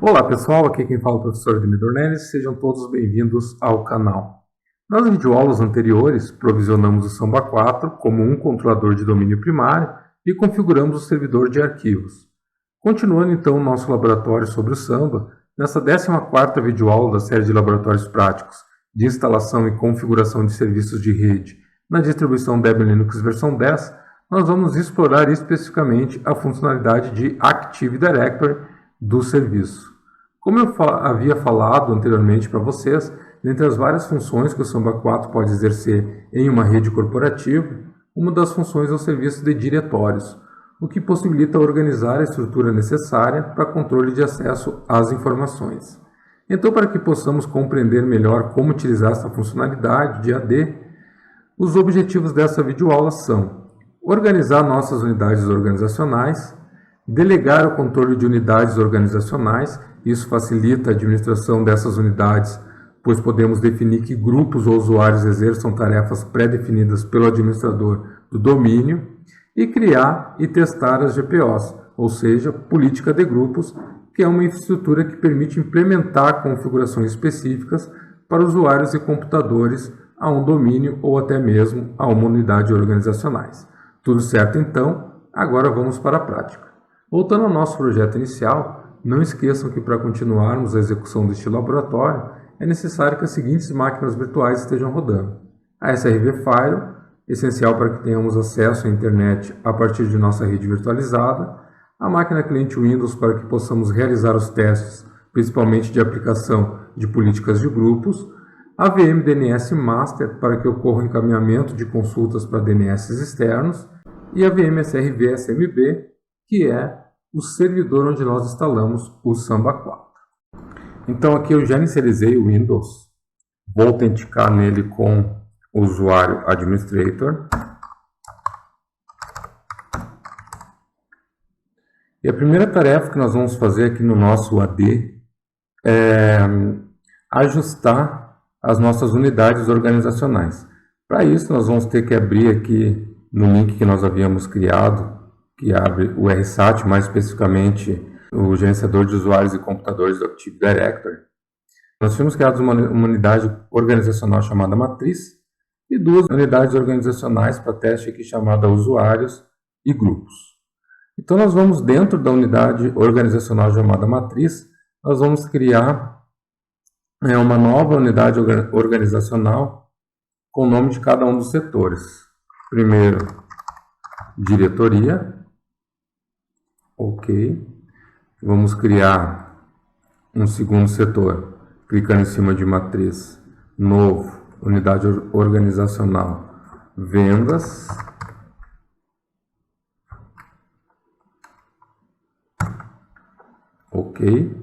Olá pessoal, aqui quem fala é o professor Ademir Neles, sejam todos bem-vindos ao canal. Nas videoaulas anteriores, provisionamos o Samba 4 como um controlador de domínio primário e configuramos o servidor de arquivos. Continuando então o nosso laboratório sobre o Samba, nessa 14ª videoaula da série de laboratórios práticos de instalação e configuração de serviços de rede na distribuição Debian Linux versão 10, nós vamos explorar especificamente a funcionalidade de Active Directory do serviço. Como eu havia falado anteriormente para vocês, dentre as várias funções que o Samba 4 pode exercer em uma rede corporativa, uma das funções é o serviço de diretórios, o que possibilita organizar a estrutura necessária para controle de acesso às informações. Então, para que possamos compreender melhor como utilizar essa funcionalidade de AD, os objetivos dessa videoaula são organizar nossas unidades organizacionais, delegar o controle de unidades organizacionais. Isso facilita a administração dessas unidades, pois podemos definir que grupos ou usuários exerçam tarefas pré-definidas pelo administrador do domínio, e criar e testar as GPOs, ou seja, política de grupos, que é uma infraestrutura que permite implementar configurações específicas para usuários e computadores a um domínio ou até mesmo a uma unidade organizacionais. Tudo certo então? Agora vamos para a prática. Voltando ao nosso projeto inicial, não esqueçam que para continuarmos a execução deste laboratório, é necessário que as seguintes máquinas virtuais estejam rodando. A SRV Fire, essencial para que tenhamos acesso à internet a partir de nossa rede virtualizada. A máquina cliente Windows para que possamos realizar os testes, principalmente de aplicação de políticas de grupos. A VM DNS Master para que ocorra o encaminhamento de consultas para DNS externos. E a VM SRV SMB, que é o servidor onde nós instalamos o Samba 4. Então aqui eu já inicializei o Windows, vou autenticar nele com o usuário Administrator. E a primeira tarefa que nós vamos fazer aqui no nosso AD é ajustar as nossas unidades organizacionais. Para isso nós vamos ter que abrir aqui no link que nós havíamos criado, que abre o RSAT, mais especificamente o gerenciador de usuários e computadores do Active Directory. Nós tínhamos criado uma unidade organizacional chamada matriz e duas unidades organizacionais para teste aqui chamada usuários e grupos. Então nós vamos dentro da unidade organizacional chamada matriz, nós vamos criar uma nova unidade organizacional com o nome de cada um dos setores. Primeiro, diretoria. Ok. Vamos criar um segundo setor, clicando em cima de matriz, novo, unidade organizacional, vendas. Ok.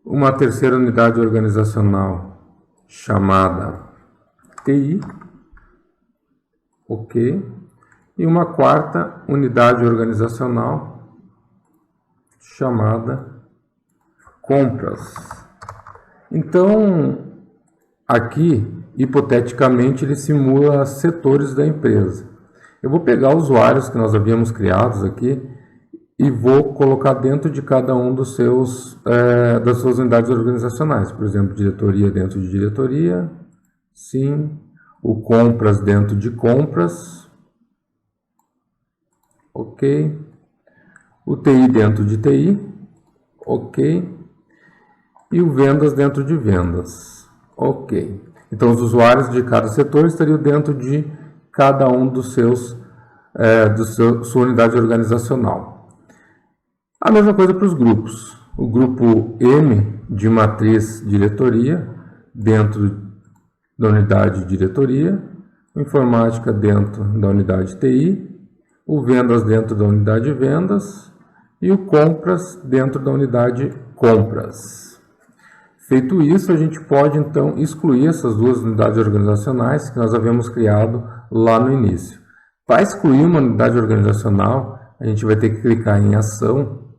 Uma terceira unidade organizacional chamada TI. Ok. E uma quarta unidade organizacional chamada compras. Então, aqui, hipoteticamente, ele simula setores da empresa. Eu vou pegar os usuários que nós havíamos criados aqui e vou colocar dentro de cada um dos das suas unidades organizacionais. Por exemplo, diretoria dentro de diretoria, sim. O compras dentro de compras. Ok. O TI dentro de TI. Ok. E o vendas dentro de vendas. Ok. Então, os usuários de cada setor estariam dentro de cada um dos sua unidade organizacional. A mesma coisa para os grupos. O grupo M de matriz diretoria dentro da unidade diretoria. Informática dentro da unidade TI. O vendas dentro da unidade vendas e o compras dentro da unidade compras. Feito isso, a gente pode então excluir essas duas unidades organizacionais que nós havíamos criado lá no início. Para excluir uma unidade organizacional, a gente vai ter que clicar em ação,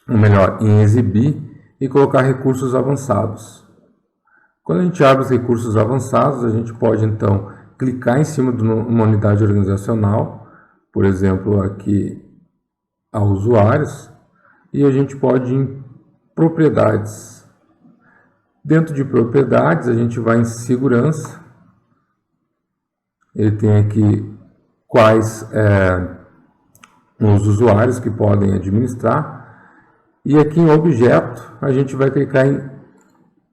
ou melhor, em exibir e colocar recursos avançados. Quando a gente abre os recursos avançados, a gente pode então clicar em cima de uma unidade organizacional, por exemplo, aqui a usuários, e a gente pode propriedades. Dentro de propriedades, a gente vai em segurança. Ele tem aqui quais os usuários que podem administrar. E aqui em objeto, a gente vai clicar em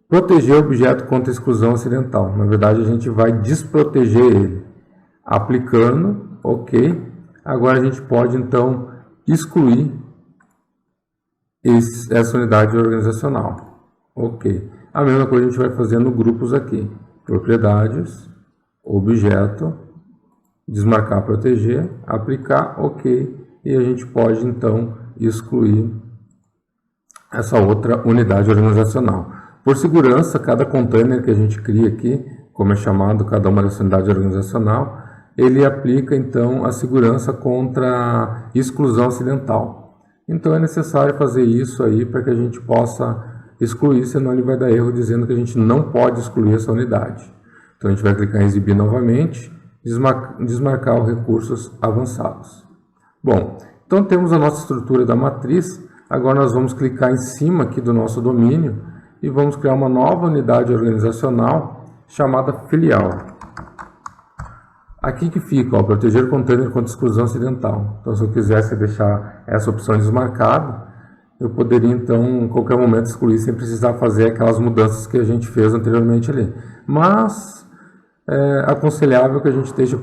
proteger o objeto contra exclusão acidental. Na verdade, a gente vai desproteger ele. Aplicando, ok. Agora a gente pode, então, excluir essa unidade organizacional. Ok. A mesma coisa a gente vai fazendo grupos aqui. Propriedades, objeto, desmarcar, proteger, aplicar, ok. E a gente pode, então, excluir essa outra unidade organizacional. Por segurança, cada container que a gente cria aqui, como é chamado cada uma dessa unidade organizacional, ele aplica, então, a segurança contra exclusão acidental. Então, é necessário fazer isso aí para que a gente possa excluir, senão ele vai dar erro dizendo que a gente não pode excluir essa unidade. Então, a gente vai clicar em exibir novamente, desmarcar os recursos avançados. Bom, então temos a nossa estrutura da matriz. Agora nós vamos clicar em cima aqui do nosso domínio e vamos criar uma nova unidade organizacional chamada filial. Aqui que fica, ó, proteger o container contra exclusão acidental. Então, se eu quisesse deixar essa opção desmarcada, eu poderia, então, em qualquer momento excluir sem precisar fazer aquelas mudanças que a gente fez anteriormente ali. Mas é aconselhável que a gente esteja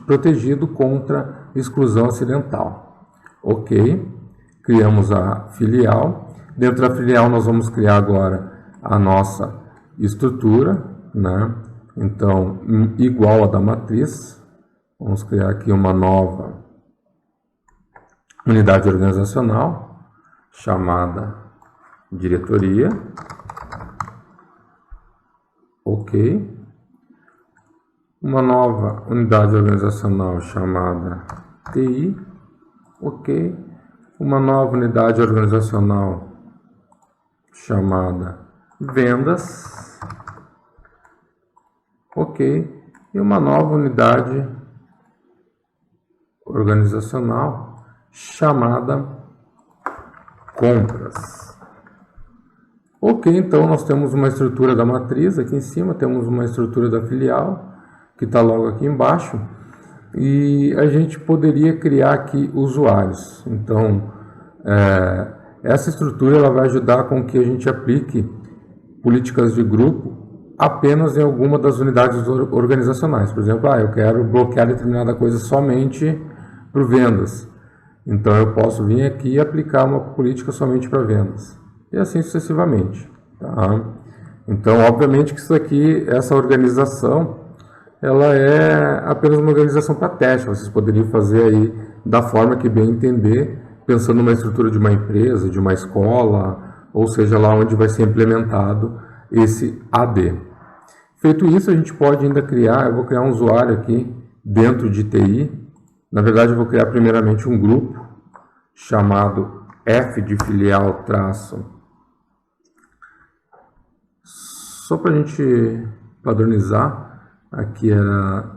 protegido contra exclusão acidental. Ok, criamos a filial. Dentro da filial nós vamos criar agora a nossa estrutura, né? Então, igual a da matriz. Vamos criar aqui uma nova unidade organizacional chamada diretoria. Ok. Uma nova unidade organizacional chamada TI. Ok. Uma nova unidade organizacional chamada vendas. Ok. E uma nova unidade organizacional chamada compras. Ok, então nós temos uma estrutura da matriz aqui em cima, temos uma estrutura da filial, que está logo aqui embaixo, e a gente poderia criar aqui usuários. Então, essa estrutura ela vai ajudar com que a gente aplique políticas de grupo apenas em alguma das unidades organizacionais. Por exemplo, eu quero bloquear determinada coisa somente para vendas. Então, eu posso vir aqui e aplicar uma política somente para vendas. E assim sucessivamente. Tá? Então, obviamente que isso aqui, essa organização, ela é apenas uma organização para teste. Vocês poderiam fazer aí da forma que bem entender, pensando numa estrutura de uma empresa, de uma escola, ou seja, lá onde vai ser implementado esse AD. Feito isso, a gente pode ainda criar, eu vou criar um usuário aqui dentro de TI. Na verdade, eu vou criar primeiramente um grupo chamado F de filial traço. Só para a gente padronizar, aqui era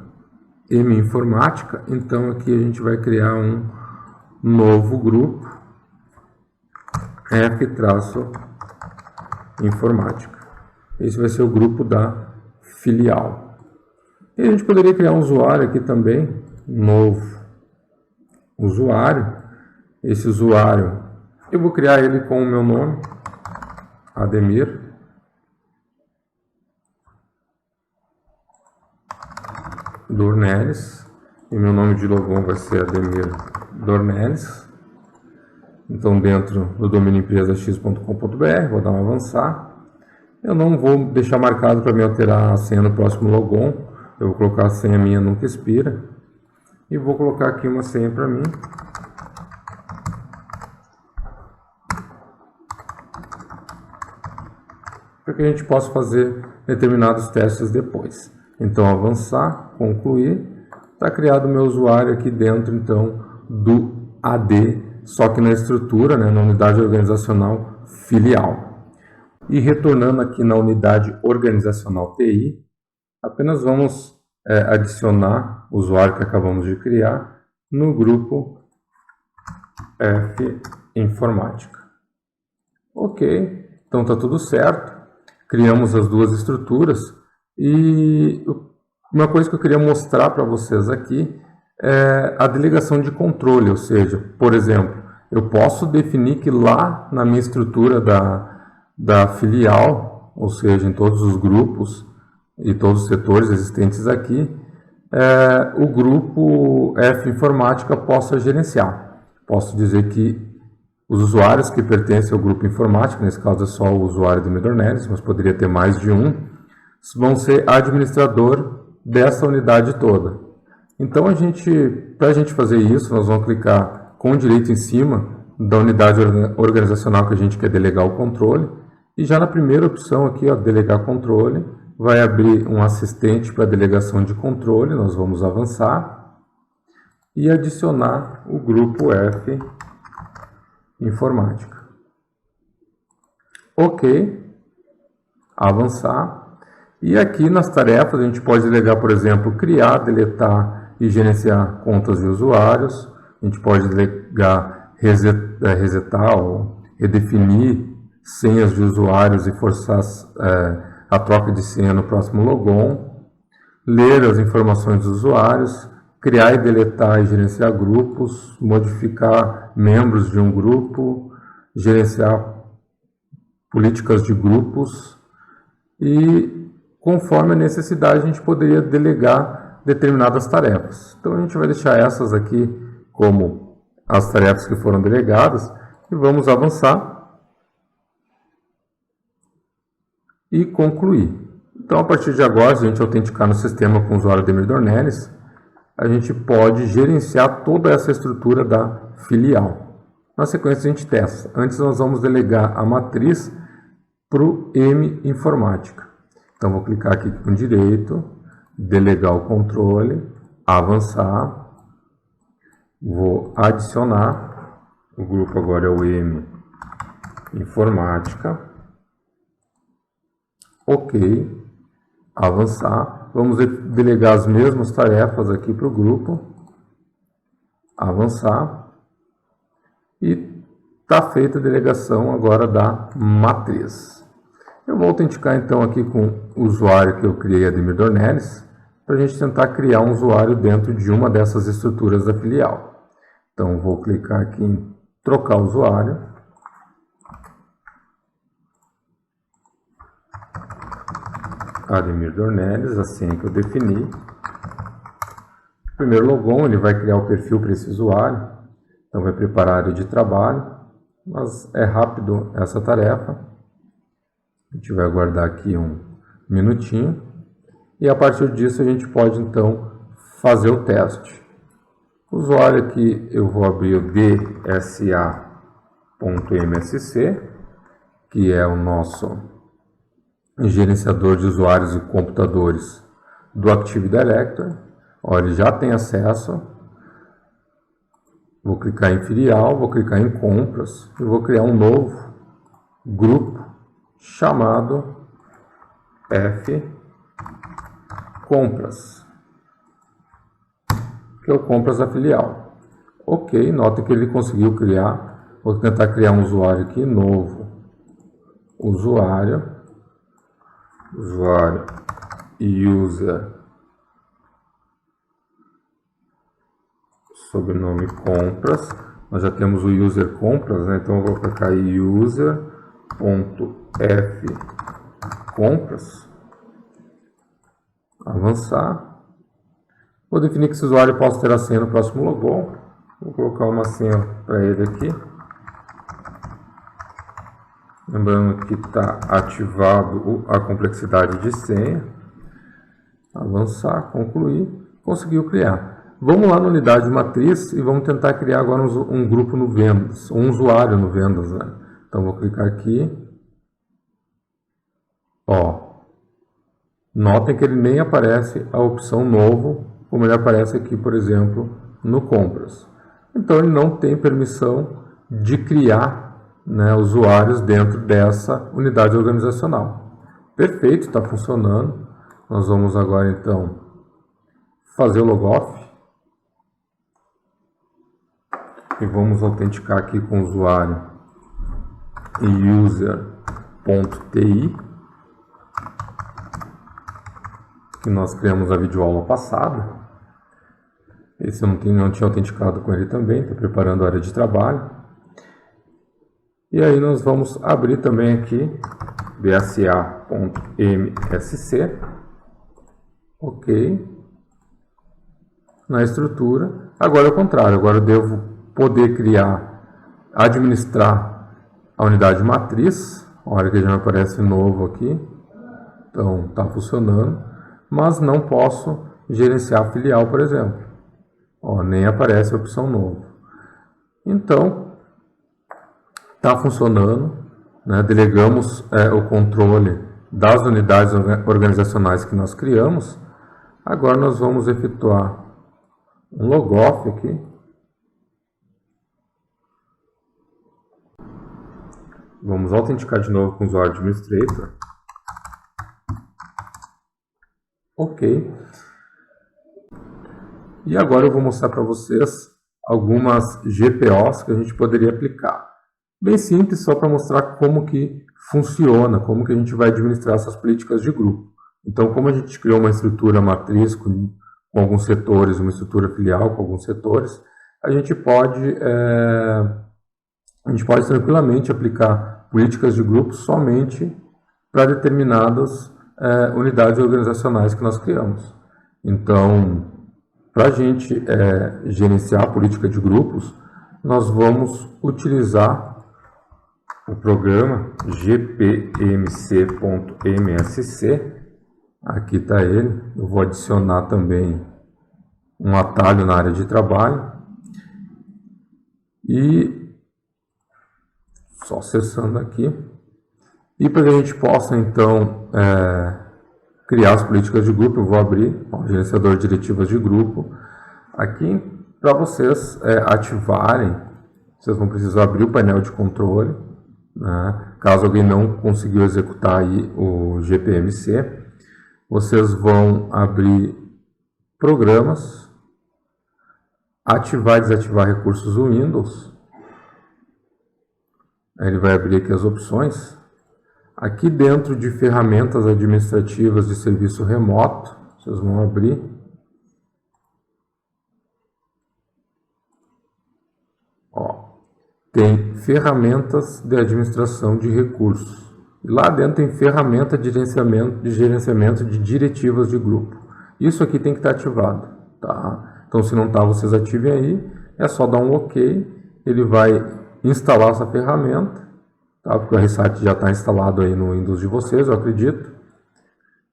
M Informática, então aqui a gente vai criar um novo grupo F traço Informática. Esse vai ser o grupo da filial. E a gente poderia criar um usuário aqui também, novo usuário. Esse usuário, eu vou criar ele com o meu nome, Ademir. Dornelles. E meu nome de login vai ser Ademir Dornelles. Então, dentro do domínio empresax.com.br, vou dar um avançar. Eu não vou deixar marcado para me alterar a senha no próximo logon. Eu vou colocar a senha minha nunca expira. E vou colocar aqui uma senha para mim. Para que a gente possa fazer determinados testes depois. Então, avançar, concluir. Está criado o meu usuário aqui dentro, então, do AD, só que na estrutura, né, na unidade organizacional filial. E retornando aqui na unidade organizacional TI, apenas vamos adicionar o usuário que acabamos de criar no grupo F Informática. Ok. Então está tudo certo, criamos as duas estruturas e uma coisa que eu queria mostrar para vocês aqui é a delegação de controle, ou seja, por exemplo, eu posso definir que lá na minha estrutura da filial, ou seja, em todos os grupos e todos os setores existentes aqui, o grupo F Informática possa gerenciar. Posso dizer que os usuários que pertencem ao grupo Informática, nesse caso é só o usuário do Midornelis, mas poderia ter mais de um, vão ser administrador dessa unidade toda. Então, para a gente fazer isso, nós vamos clicar com o direito em cima da unidade organizacional que a gente quer delegar o controle, e já na primeira opção aqui, ó, delegar controle, vai abrir um assistente para delegação de controle, nós vamos avançar e adicionar o grupo F Informática. Ok, avançar. E aqui nas tarefas a gente pode delegar, por exemplo, criar, deletar e gerenciar contas de usuários. A gente pode delegar resetar ou redefinir senhas de usuários e forçar a troca de senha no próximo logon. Ler as informações dos usuários, criar e deletar e gerenciar grupos, modificar membros de um grupo, gerenciar políticas de grupos e, conforme a necessidade, a gente poderia delegar determinadas tarefas. Então, a gente vai deixar essas aqui como as tarefas que foram delegadas e vamos avançar e concluir. Então, a partir de agora, se a gente autenticar no sistema com o usuário Ademir Dornelles, a gente pode gerenciar toda essa estrutura da filial. Na sequência, a gente testa. Antes, nós vamos delegar a matriz para o M Informática. Então, vou clicar aqui com direito, delegar o controle, avançar, vou adicionar, o grupo agora é o M Informática, ok, avançar. Vamos delegar as mesmas tarefas aqui para o grupo. Avançar. E está feita a delegação agora da matriz. Eu vou autenticar então aqui com o usuário que eu criei, Ademir Dornelles, para a gente tentar criar um usuário dentro de uma dessas estruturas da filial. Então vou clicar aqui em trocar usuário. Ademir Dornelles, a senha que eu defini. Primeiro logon, ele vai criar o perfil para esse usuário. Então vai preparar a área de trabalho, mas é rápido essa tarefa. A gente vai aguardar aqui um minutinho. E a partir disso a gente pode então fazer o teste. O usuário aqui eu vou abrir o dsa.msc, que é o nosso gerenciador de usuários e computadores do Active Directory. Olha, ele já tem acesso. Vou clicar em filial, vou clicar em compras e vou criar um novo grupo chamado F Compras, que é o compras da filial. Ok, nota que ele conseguiu criar. Vou tentar criar um usuário aqui, novo usuário user, sobrenome compras. Nós já temos o user compras, né? Então eu vou colocar aí user.fcompras, avançar. Vou definir que esse usuário possa ter a senha no próximo logon. Vou colocar uma senha para ele aqui. Lembrando que está ativado a complexidade de senha. Avançar, concluir. Conseguiu criar. Vamos lá na unidade matriz e vamos tentar criar agora um grupo no vendas, um usuário no vendas, né? Então vou clicar aqui. Ó, notem que ele nem aparece a opção novo, como ele aparece aqui, por exemplo, no compras. Então ele não tem permissão de criar, né, usuários dentro dessa unidade organizacional. Perfeito, está funcionando. Nós vamos agora então fazer o logoff e vamos autenticar aqui com o usuário e user .ti, que nós criamos a videoaula passada. Esse eu não tinha autenticado com ele também, estou preparando a área de trabalho. E aí nós vamos abrir também aqui bsa.msc, ok, na estrutura. Agora é o contrário, agora eu devo poder administrar a unidade matriz. Olha que já me aparece novo aqui, então está funcionando, mas não posso gerenciar a filial, por exemplo. Ó, nem aparece a opção novo. Então, está funcionando, né? Delegamos o controle das unidades organizacionais que nós criamos. Agora nós vamos efetuar um logoff aqui. Vamos autenticar de novo com o usuário administrator. Ok. E agora eu vou mostrar para vocês algumas GPOs que a gente poderia aplicar. Bem simples, só para mostrar como que funciona, como que a gente vai administrar essas políticas de grupo. Então, como a gente criou uma estrutura matriz com alguns setores, uma estrutura filial com alguns setores, a gente pode tranquilamente aplicar políticas de grupo somente para determinadas unidades organizacionais que nós criamos. Então, para a gente gerenciar a política de grupos, nós vamos utilizar o programa gpmc.msc. Aqui está ele. Eu vou adicionar também um atalho na área de trabalho. E só acessando aqui. E para que a gente possa, então, criar as políticas de grupo, eu vou abrir o gerenciador de diretivas de grupo. Aqui, para vocês ativarem, vocês vão precisar abrir o painel de controle, né? Caso alguém não conseguiu executar aí o GPMC, vocês vão abrir programas, ativar e desativar recursos do Windows. Aí ele vai abrir aqui as opções. Aqui dentro de ferramentas administrativas de serviço remoto, vocês vão abrir. Ó, tem ferramentas de administração de recursos. E lá dentro tem ferramenta de gerenciamento de diretivas de grupo. Isso aqui tem que estar ativado, tá? Então, se não está, vocês ativem aí. É só dar um OK. Ele vai instalar essa ferramenta. Tá? Porque o RSite já está instalado aí no Windows de vocês, eu acredito.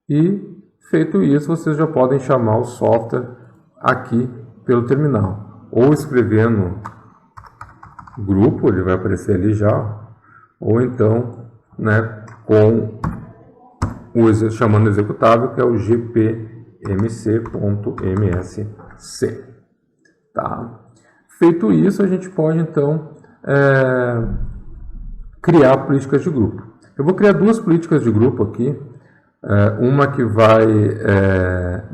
E feito isso, vocês já podem chamar o software aqui pelo terminal. Ou escrevendo grupo, ele vai aparecer ali já. Ou então, né, com chamando o executável, que é o gpmc.msc. Tá? Feito isso, a gente pode então criar políticas de grupo. Eu vou criar duas políticas de grupo aqui. Uma que vai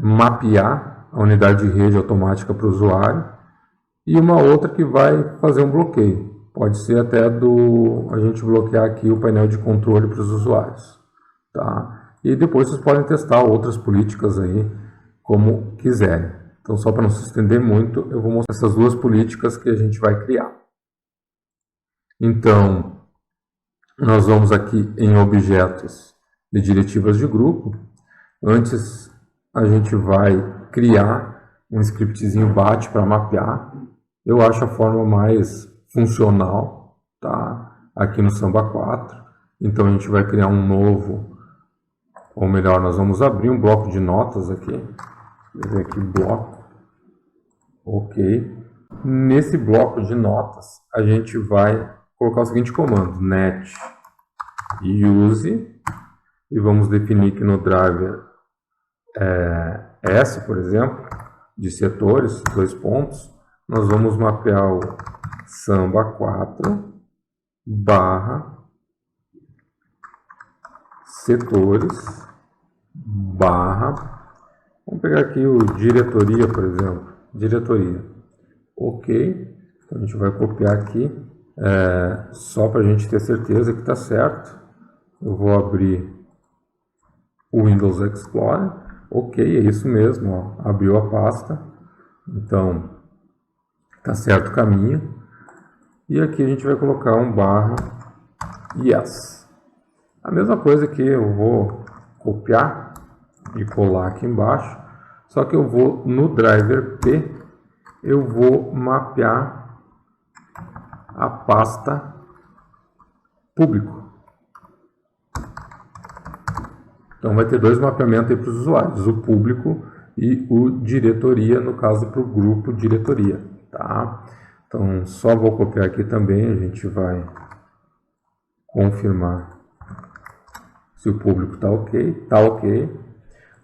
mapear a unidade de rede automática para o usuário e uma outra que vai fazer um bloqueio. Pode ser até a gente bloquear aqui o painel de controle para os usuários. Tá? E depois vocês podem testar outras políticas aí como quiserem. Então, só para não se estender muito, eu vou mostrar essas duas políticas que a gente vai criar. Então, nós vamos aqui em objetos de diretivas de grupo. Antes, a gente vai criar um scriptzinho BAT para mapear. Eu acho a forma mais funcional, tá? Aqui no Samba 4. Então, a gente vai criar um novo, ou melhor, nós vamos abrir um bloco de notas aqui. Vou ver aqui, bloco. Ok. Nesse bloco de notas, a gente vai colocar o seguinte comando, net use, e vamos definir que no driver S, por exemplo, de setores, 2 pontos, nós vamos mapear o Samba 4 barra setores barra, vamos pegar aqui o diretoria, por exemplo, diretoria, ok, então a gente vai copiar aqui, só para a gente ter certeza que está certo. Eu vou abrir o Windows Explorer. Ok, é isso mesmo, ó, abriu a pasta. Então, tá certo o caminho. E aqui a gente vai colocar um /yes. A mesma coisa que eu vou copiar e colar aqui embaixo, só que eu vou no driver P, eu vou mapear a pasta público. Então vai ter dois mapeamentos aí para os usuários, o público e o diretoria, no caso para o grupo diretoria, tá? Então só vou copiar aqui também, a gente vai confirmar se o público está ok,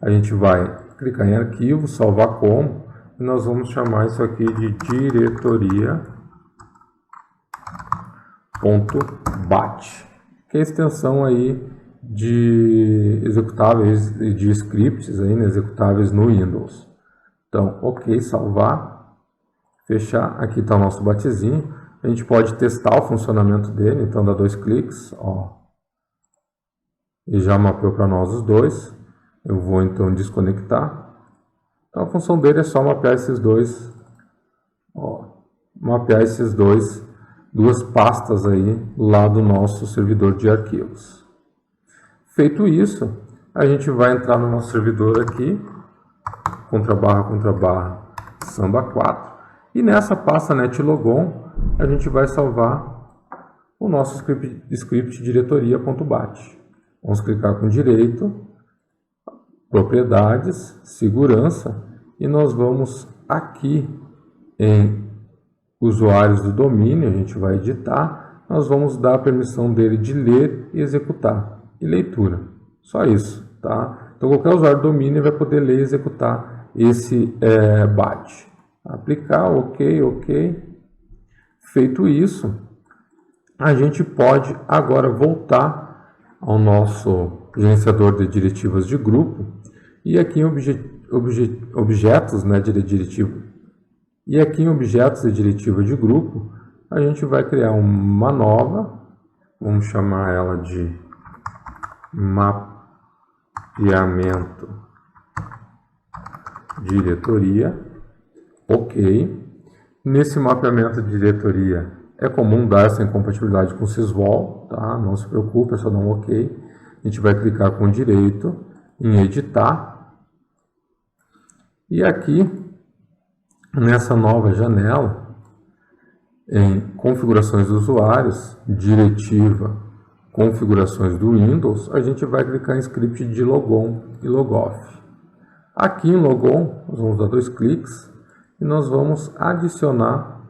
a gente vai clicar em arquivo, salvar como, e nós vamos chamar isso aqui de diretoria.bat, que é a extensão aí de executáveis e de scripts aí, né, executáveis no Windows. Então, ok, salvar, fechar, aqui está o nosso batzinho, a gente pode testar o funcionamento dele, então dá 2 cliques, ó, e já mapeou para nós os dois. Eu vou então desconectar. Então a função dele é só mapear esses dois, ó, duas pastas aí lá do nosso servidor de arquivos. Feito isso, a gente vai entrar no nosso servidor aqui, // samba 4, e nessa pasta netlogon a gente vai salvar o nosso script diretoria.bat. Vamos clicar com direito, propriedades, segurança, e nós vamos aqui em usuários do domínio, a gente vai editar, nós vamos dar a permissão dele de ler e executar, e leitura, só isso, tá? Então qualquer usuário do domínio vai poder ler e executar esse BAT. Aplicar, ok. Feito isso, a gente pode agora voltar ao nosso gerenciador de diretivas de grupo, e aqui em objetos, né, de diretivo, e aqui em objetos de diretiva de grupo, a gente vai criar uma nova, vamos chamar ela de mapeamento diretoria, ok. Nesse mapeamento de diretoria é comum dar essa incompatibilidade com o Sysvol, tá? Não se preocupe, é só dar um ok. A gente vai clicar com direito em editar. E aqui, nessa nova janela, em configurações dos usuários, diretiva, configurações do Windows, a gente vai clicar em script de logon e logoff. Aqui em logon, nós vamos dar 2 cliques e nós vamos adicionar,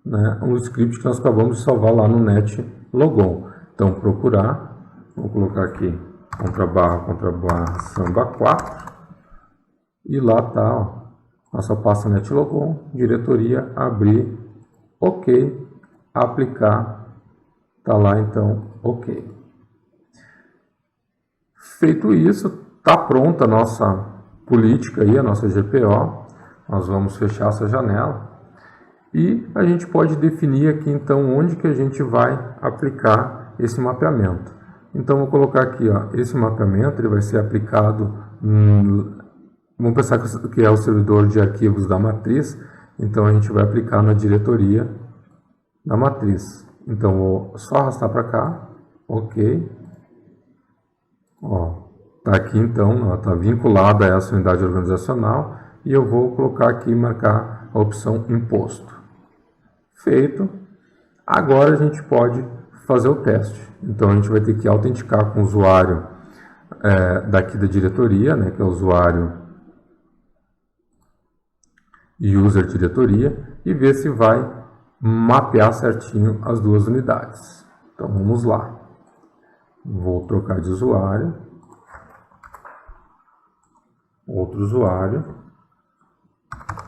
né, um script que nós acabamos de salvar lá no netlogon. Então, procurar, vou colocar aqui // samba 4, e lá está nossa pasta netlogon, diretoria, abrir, ok, aplicar, está lá então, ok. Feito isso, está pronta a nossa política aí, a nossa GPO, nós vamos fechar essa janela. E a gente pode definir aqui, então, onde que a gente vai aplicar esse mapeamento. Então, vou colocar aqui, ó, esse mapeamento ele vai ser aplicado, vamos pensar que é o servidor de arquivos da matriz, então a gente vai aplicar na diretoria da matriz. Então, vou só arrastar para cá, ok. Ó, tá aqui, então, está vinculada a essa unidade organizacional, e eu vou colocar aqui, marcar a opção imposto. Feito. Agora a gente pode fazer o teste. Então a gente vai ter que autenticar com o usuário daqui da diretoria, né, que é o usuário user diretoria, e ver se vai mapear certinho as duas unidades. Então vamos lá. Vou trocar de usuário. Outro usuário.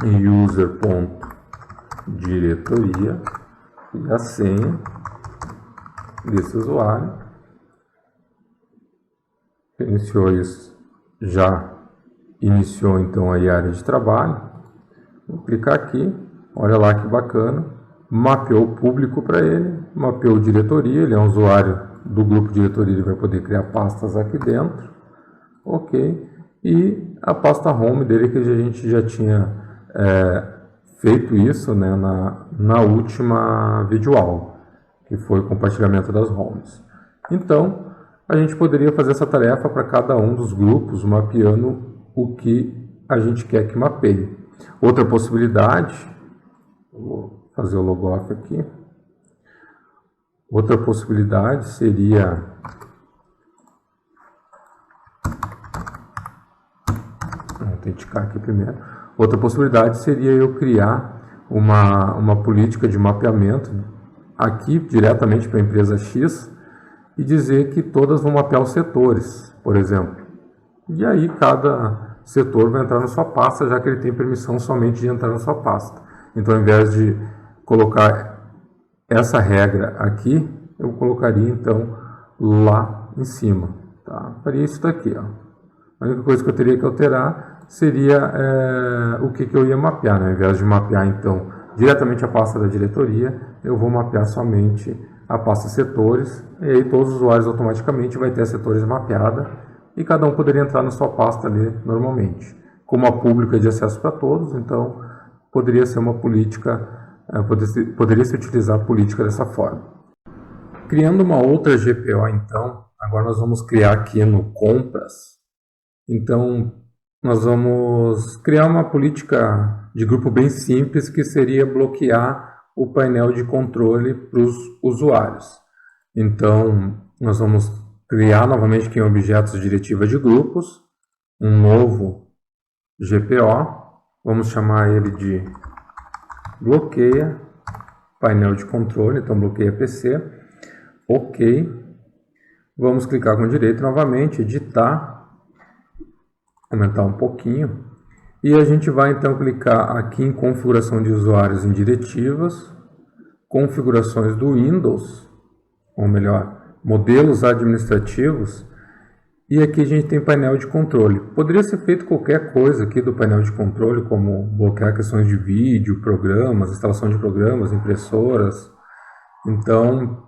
User.diretoria e a senha desse usuário. Iniciou isso, já iniciou então aí a área de trabalho. Vou clicar aqui, olha lá que bacana, mapeou o público para ele, mapeou diretoria, ele é um usuário do grupo diretoria ele vai poder criar pastas aqui dentro, ok, e a pasta home dele que a gente já tinha feito isso, né, na última videoaula, que foi o compartilhamento das homes. Então, a gente poderia fazer essa tarefa para cada um dos grupos, mapeando o que a gente quer que mapeie. Outra possibilidade, vou fazer o logoff aqui. Outra possibilidade seria vou autenticar aqui primeiro. Outra possibilidade seria eu criar uma política de mapeamento aqui diretamente para a empresa X e dizer que todas vão mapear os setores, por exemplo. E aí cada setor vai entrar na sua pasta, já que ele tem permissão somente de entrar na sua pasta. Então, ao invés de colocar essa regra aqui, eu colocaria então lá em cima. Tá? Faria isso daqui. Ó. A única coisa que eu teria que alterar seria o que eu ia mapear. Né? Ao invés de mapear então diretamente a pasta da diretoria, eu vou mapear somente a pasta setores, e aí todos os usuários automaticamente vai ter setores mapeada e cada um poderia entrar na sua pasta ali normalmente. Como a pública é de acesso para todos, então poderia ser uma política, poderia se utilizar a política dessa forma. Criando uma outra GPO então, agora nós vamos criar aqui no compras, então nós vamos criar uma política de grupo bem simples que seria bloquear o painel de controle para os usuários. Então, nós vamos criar novamente aqui em objetos diretiva de grupos, um novo GPO, vamos chamar ele de bloqueia painel de controle, então bloqueia PC, ok, vamos clicar com direito novamente, editar, aumentar um pouquinho, e a gente vai então clicar aqui em configuração de usuários em diretivas, configurações do Windows, ou melhor, modelos administrativos, e aqui a gente tem painel de controle. Poderia ser feito qualquer coisa aqui do painel de controle, como bloquear questões de vídeo, programas, instalação de programas, impressoras. Então,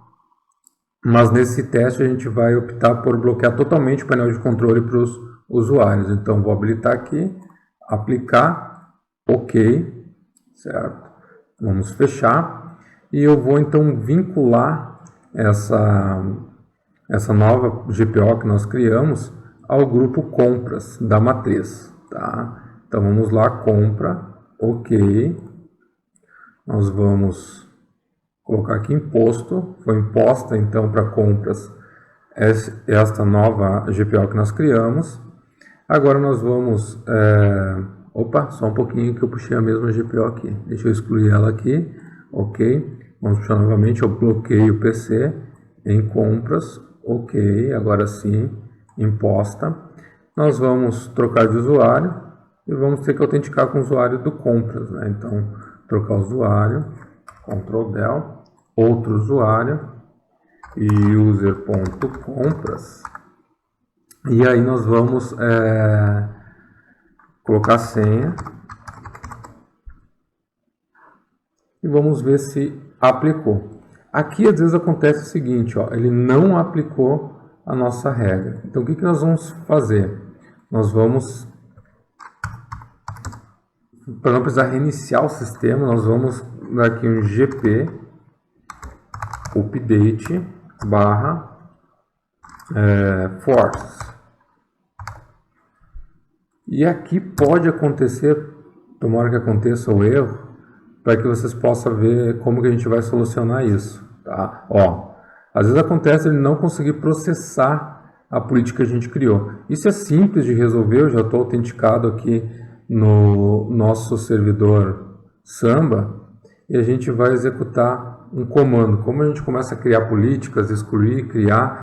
mas nesse teste a gente vai optar por bloquear totalmente o painel de controle para os usuários. Então, vou habilitar aqui, aplicar, ok, certo? Vamos fechar e eu vou então vincular essa nova GPO que nós criamos ao grupo compras da matriz, tá? Então vamos lá, compra, ok, nós vamos colocar aqui imposto, foi imposta então para compras esta nova GPO que nós criamos. Agora nós vamos, só um pouquinho que eu puxei a mesma GPO aqui, deixa eu excluir ela aqui, ok, vamos puxar novamente, eu bloqueio o PC em compras, ok, agora sim, imposta, nós vamos trocar de usuário e vamos ter que autenticar com o usuário do compras, né? Então, trocar o usuário, Ctrl Del, outro usuário, e user.compras. E aí nós vamos colocar a senha e vamos ver se aplicou. Aqui às vezes acontece o seguinte, ó, ele não aplicou a nossa regra. Então o que nós vamos fazer? Nós vamos, para não precisar reiniciar o sistema, nós vamos dar aqui um gp update / force. E aqui pode acontecer, tomara que aconteça o erro, para que vocês possam ver como que a gente vai solucionar isso. Tá? Ó, às vezes acontece ele não conseguir processar a política que a gente criou. Isso é simples de resolver, eu já estou autenticado aqui no nosso servidor Samba, e a gente vai executar um comando. Como a gente começa a criar políticas, excluir, criar,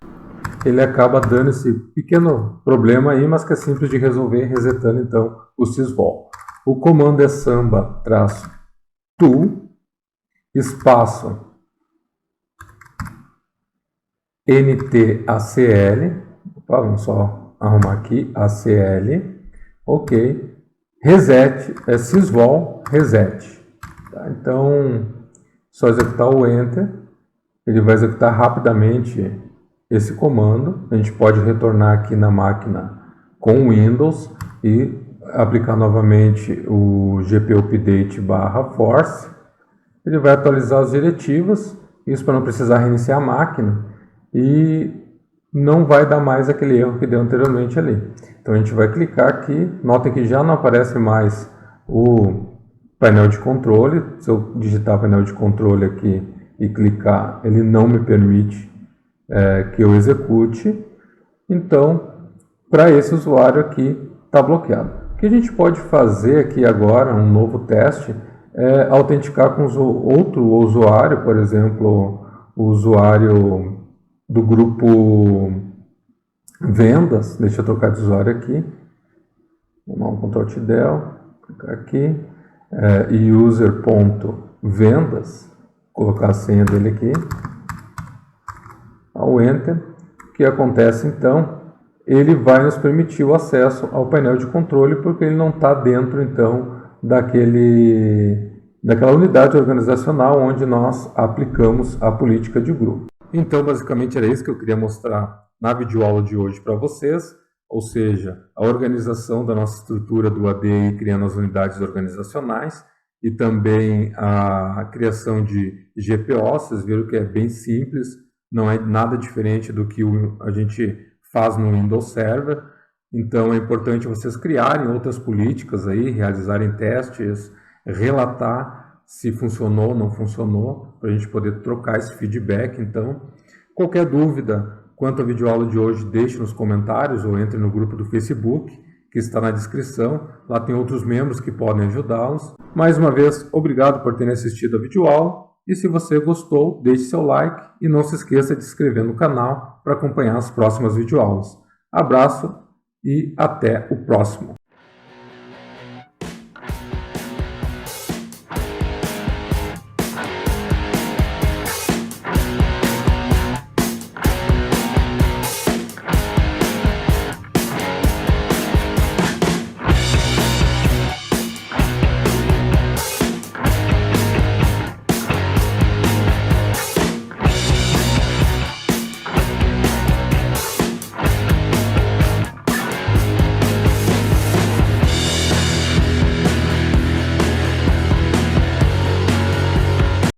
ele acaba dando esse pequeno problema aí, mas que é simples de resolver, resetando então o sysvol. O comando é samba-to, espaço ntacl, vamos só arrumar aqui, acl, ok, reset, sysvol reset. Tá? Então, só executar o enter, ele vai executar rapidamente esse comando, a gente pode retornar aqui na máquina com o Windows e aplicar novamente o GP Update /force. Ele vai atualizar as diretivas, isso para não precisar reiniciar a máquina, e não vai dar mais aquele erro que deu anteriormente ali. Então a gente vai clicar aqui, notem que já não aparece mais o painel de controle. Se eu digitar painel de controle aqui e clicar, ele não me permite que eu execute. Então, para esse usuário aqui, está bloqueado. O que a gente pode fazer aqui agora, um novo teste, é autenticar com outro usuário, por exemplo, o usuário do grupo vendas. Deixa eu trocar de usuário aqui. Vamos dar um Ctrl+Del, clicar aqui, user.vendas, colocar a senha dele aqui, ao Enter. O que acontece então? Ele vai nos permitir o acesso ao painel de controle, porque ele não está dentro então daquela unidade organizacional onde nós aplicamos a política de grupo. Então, basicamente era isso que eu queria mostrar na videoaula de hoje para vocês, ou seja, a organização da nossa estrutura do ADI criando as unidades organizacionais e também a criação de GPO. Vocês viram que é bem simples, não é nada diferente do que a gente faz no Windows Server. Então é importante vocês criarem outras políticas aí, realizarem testes, relatar se funcionou ou não funcionou, para a gente poder trocar esse feedback. Então, qualquer dúvida quanto à videoaula de hoje, deixe nos comentários ou entre no grupo do Facebook, que está na descrição. Lá tem outros membros que podem ajudá-los. Mais uma vez, obrigado por terem assistido a videoaula. E se você gostou, deixe seu like e não se esqueça de se inscrever no canal para acompanhar as próximas videoaulas. Abraço e até o próximo!